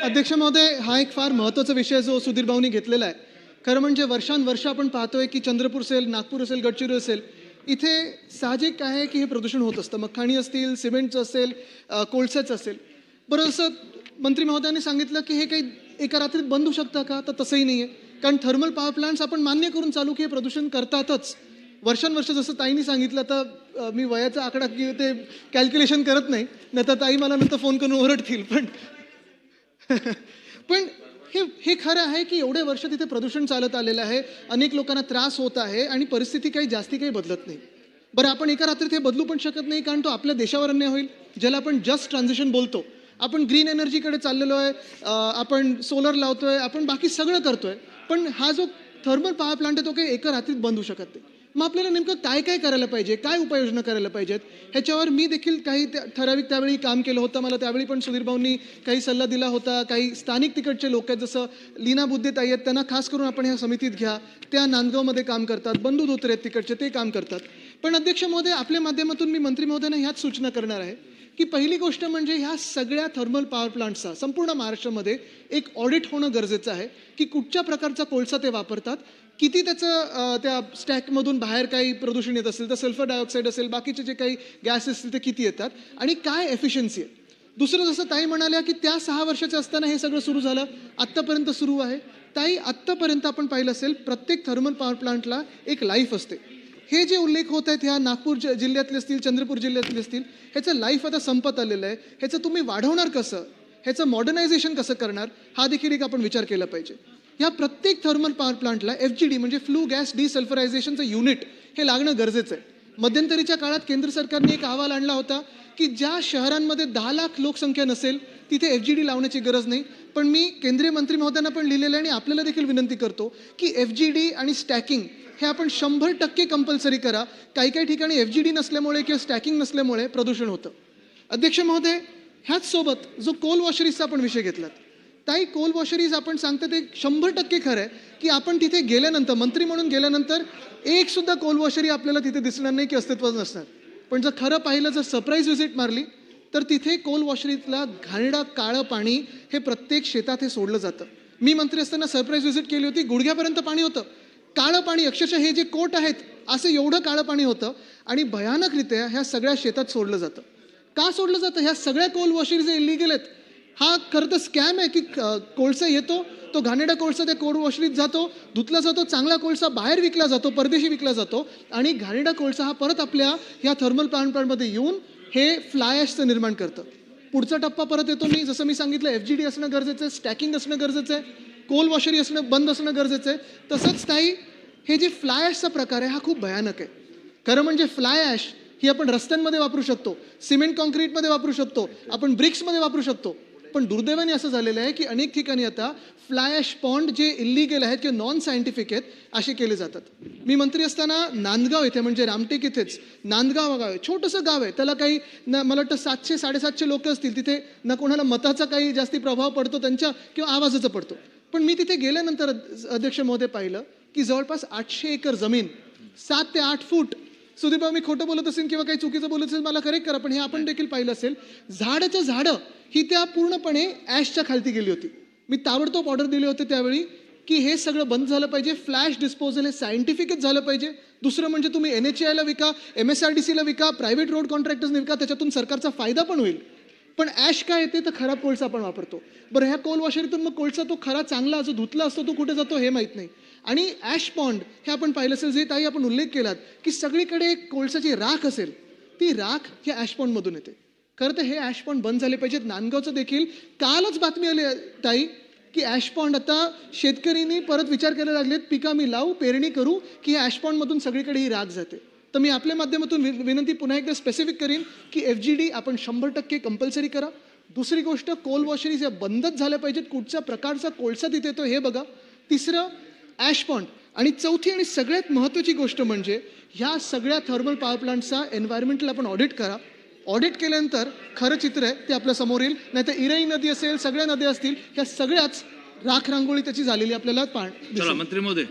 अध्यक्ष महोदय, हा एक फार महत्त्वाचा विषय जो सुधीर भाऊंनी घेतलेला आहे. खरं म्हणजे वर्षानुवर्ष आपण पाहतोय की चंद्रपूर असेल, नागपूर असेल, गडचिरोली असेल, इथे साहजिक आहे की हे प्रदूषण होत असतं. मग खाणी असतील, सिमेंटचं असेल, कोळशाचं असेल. बरं, असं मंत्री महोदयांनी सांगितलं की हे काही एका रात्रीत बंद होऊ शकतं का? तर तसंही नाही आहे. कारण थर्मल पॉवर प्लांट्स आपण मान्य करून चालू की हे प्रदूषण करतातच. वर्षानुवर्ष जसं ताईंनी सांगितलं, तर मी वयाचा आकडा की ते कॅल्क्युलेशन करत नाही. नाहीतर ताई मला नंतर फोन करून ओरडतील. पण हे खरं आहे की एवढे वर्ष तिथे प्रदूषण चालत आलेलं आहे. अनेक लोकांना त्रास होत आहे आणि परिस्थिती काही जास्ती काही बदलत नाही. बरं, आपण एका रात्रीत हे बदलू पण शकत नाही, कारण तो आपल्या देशावर अन्याय होईल. ज्याला आपण जस्ट ट्रान्झिशन बोलतो. आपण ग्रीन एनर्जीकडे चाललेलो आहे, आपण सोलर लावतोय, आपण बाकी सगळं करतोय. पण हा जो थर्मल पॉवर प्लांट आहे तो काही एका रात्रीत बंद होऊ शकत नाही. मग आपल्याला नेमकं काय काय करायला पाहिजे, काय उपाययोजना करायला पाहिजेत, ह्याच्यावर मी देखील काही ठराविक त्यावेळी काम केलं होतं. मला त्यावेळी पण सुधीर भाऊंनी काही सल्ला दिला होता. काही स्थानिक तिकडचे लोक आहेत, जसं लीना बुद्धे ताई आहेत, त्यांना खास करून आपण ह्या समितीत घ्या. त्या नांदगावमध्ये काम करतात. बंधू धोत्रे आहेत तिकडचे, ते काम करतात. पण अध्यक्ष महोदय, आपल्या माध्यमातून मी मंत्री महोदयांना ह्याच सूचना करणार आहे की पहिली गोष्ट म्हणजे ह्या सगळ्या थर्मल पॉवर प्लांट्सचा संपूर्ण महाराष्ट्रामध्ये एक ऑडिट होणं गरजेचं आहे की कुठच्या प्रकारचा कोळसा ते वापरतात, किती त्याचं त्या स्टॅकमधून बाहेर काही प्रदूषण येत असेल तर सल्फर डायऑक्साईड असेल, बाकीचे जे काही गॅस असतील ते किती येतात आणि काय एफिशियन्सी आहे. दुसरं, जसं ताई म्हणाल्या की त्या 6 वर्षाच्या असताना हे सगळं सुरू झालं, आत्तापर्यंत सुरू आहे. ताई, आत्तापर्यंत आपण पाहिलं असेल प्रत्येक थर्मल पॉवर प्लांटला एक लाईफ असते. हे जे उल्लेख होत आहेत ह्या नागपूर जिल्ह्यातले असतील, चंद्रपूर जिल्ह्यातले असतील, ह्याचं लाईफ आता संपत आलेलं आहे. ह्याचं तुम्ही वाढवणार कसं, ह्याचं मॉडर्नायझेशन कसं करणार, हा देखील एक आपण विचार केला पाहिजे. या प्रत्येक थर्मल पॉवर प्लांटला FGD म्हणजे फ्लू गॅस डिसल्फरायझेशनचं युनिट हे लागणं गरजेचं आहे. मध्यंतरीच्या काळात केंद्र सरकारने एक अहवाल आणला होता की ज्या शहरांमध्ये 10 लाख लोकसंख्या नसेल तिथे FGD लावण्याची गरज नाही. पण मी केंद्रीय मंत्री महोदयांना पण लिहिलेलं आहे आणि आपल्याला देखील विनंती करतो की FGD आणि स्टॅकिंग हे आपण 100% कंपल्सरी करा. काही काही ठिकाणी FGD नसल्यामुळे किंवा स्टॅकिंग नसल्यामुळे प्रदूषण होतं. अध्यक्ष महोदय, ह्याच सोबत जो कोल वॉशरीजचा आपण विषय घेतलात, ताई, कोल वॉशरीज आपण सांगतो ते 100% खरं आहे की आपण तिथे गेल्यानंतर, मंत्री म्हणून गेल्यानंतर एक सुद्धा कोल वॉशरी आपल्याला तिथे दिसणार नाही की अस्तित्वात नसणार. पण जर खरं पाहिलं, जर सरप्राईज व्हिजिट मारली तर तिथे कोल वॉशरीतला घाणेरडं काळं पाणी हे प्रत्येक शेतात हे सोडलं जातं. मी मंत्री असताना सरप्राईज व्हिजिट केली होती. गुडघ्यापर्यंत पाणी होतं, काळं पाणी, अक्षरशः हे जे कोट आहेत असं एवढं काळं पाणी होतं आणि भयानकरित्या ह्या सगळ्या शेतात सोडलं जातं. का सोडलं जातं? ह्या सगळ्या कोल वॉशरीज इलिगल आहेत. हा खरं तर स्कॅम आहे की कोळसा येतो, तो घाणेरडा कोळसा त्या कोल वॉशरीत जातो, धुतला जातो, चांगला कोळसा बाहेर विकला जातो, परदेशी विकला जातो आणि घाणेरडा कोळसा हा परत आपल्या ह्या थर्मल प्लांटमध्ये येऊन हे फ्लाय ॲशचं निर्माण करतं. पुढचा टप्पा परत येतो. जसं मी सांगितलं, FGD असणं गरजेचं आहे, स्टॅकिंग असणं गरजेचं आहे, कोल वॉशरी असणं बंद असणं गरजेचं आहे. तसंच ताई, हे जे फ्लाय ॲशचा प्रकार आहे हा खूप भयानक आहे. खरं म्हणजे फ्लाय ॲश ही आपण रस्त्यांमध्ये वापरू शकतो, सिमेंट कॉन्क्रीटमध्ये वापरू शकतो, आपण ब्रिक्समध्ये वापरू शकतो. पण दुर्दैवाने असं झालेलं आहे की अनेक ठिकाणी आता फ्लाय ॲश पॉन्ड जे इल्लिगल आहेत किंवा नॉन सायंटिफिक आहेत असे केले जातात. मी मंत्री असताना नांदगाव येथे, म्हणजे रामटेक इथेच नांदगाव गाव आहे, छोटंसं गाव आहे. त्याला काही मला वाटतं 700-750 लोक असतील. तिथे ना कोणाला मताचा काही जास्ती प्रभाव पडतो त्यांच्या किंवा आवाजाचा पडतो. पण मी तिथे गेल्यानंतर अध्यक्ष महोदय पाहिलं की जवळपास 800 एकर जमीन, 7 ते 8 फूट, सुदीपभाऊ मी खोटं बोलत असेल किंवा काही चुकीचं बोलत असेल मला करेक्ट करा, पण हे आपण देखील पाहिलं असेल, झाडाचं झाडं ही त्या पूर्णपणे ॲशच्या खालती गेली होती. मी ताबडतोब ऑर्डर दिले होते त्यावेळी की हे सगळं बंद झालं पाहिजे. फ्लॅश डिस्पोजल हे सायंटिफिकच झालं पाहिजे. दुसरं म्हणजे तुम्ही NHAIला विका, MSRDCला विका, प्रायव्हेट रोड कॉन्ट्रॅक्टर्सने विका, त्याच्यातून सरकारचा फायदा पण होईल. पण ॲश काय येते तर खराब कोळसा आपण वापरतो. बरं, ह्या कोल वॉशरीतून मग कोळसा तो खरा चांगला जो धुतला असतो तो कुठे जातो हे माहीत नाही. आणि ॲश पॉन्ड हे आपण पाहिलं असेल, जे ताई आपण उल्लेख केलात की सगळीकडे कोळसाची राख असेल, ती राख ह्या ॲश पॉन्डमधून येते. खरं तर हे ॲश पॉन्ड बंद झाले पाहिजेत. नांदगावचं देखील कालच बातमी आली ताई की ॲश पॉन्ड आता शेतकऱ्यांनी परत विचार करायला लागलेत, पिका मी लावू, पेरणी करू की ॲश पॉन्डमधून सगळीकडे ही राख जाते. तर मी आपल्या माध्यमातून विनंती पुन्हा एकदा स्पेसिफिक करीन की FGD आपण 100% कंपल्सरी करा. दुसरी गोष्ट, कोल वॉशरीज या बंदच झाल्या पाहिजेत. कुठच्या प्रकारचा कोळसा तिथे येतो हे बघा. तिसरं, ॲश पॉन्ड. आणि चौथी आणि सगळ्यात महत्त्वाची गोष्ट म्हणजे ह्या सगळ्या थर्मल पॉवर प्लांटचा एन्व्हायरमेंटल आपण ऑडिट करा. ऑडिट केल्यानंतर खरं चित्र आहे ते आपल्या समोर येईल. नाहीतर इराई नदी असेल, सगळ्या नद्या असतील, ह्या सगळ्याच राख रांगोळी त्याची झालेली आपल्याला चला मंत्री महोदय.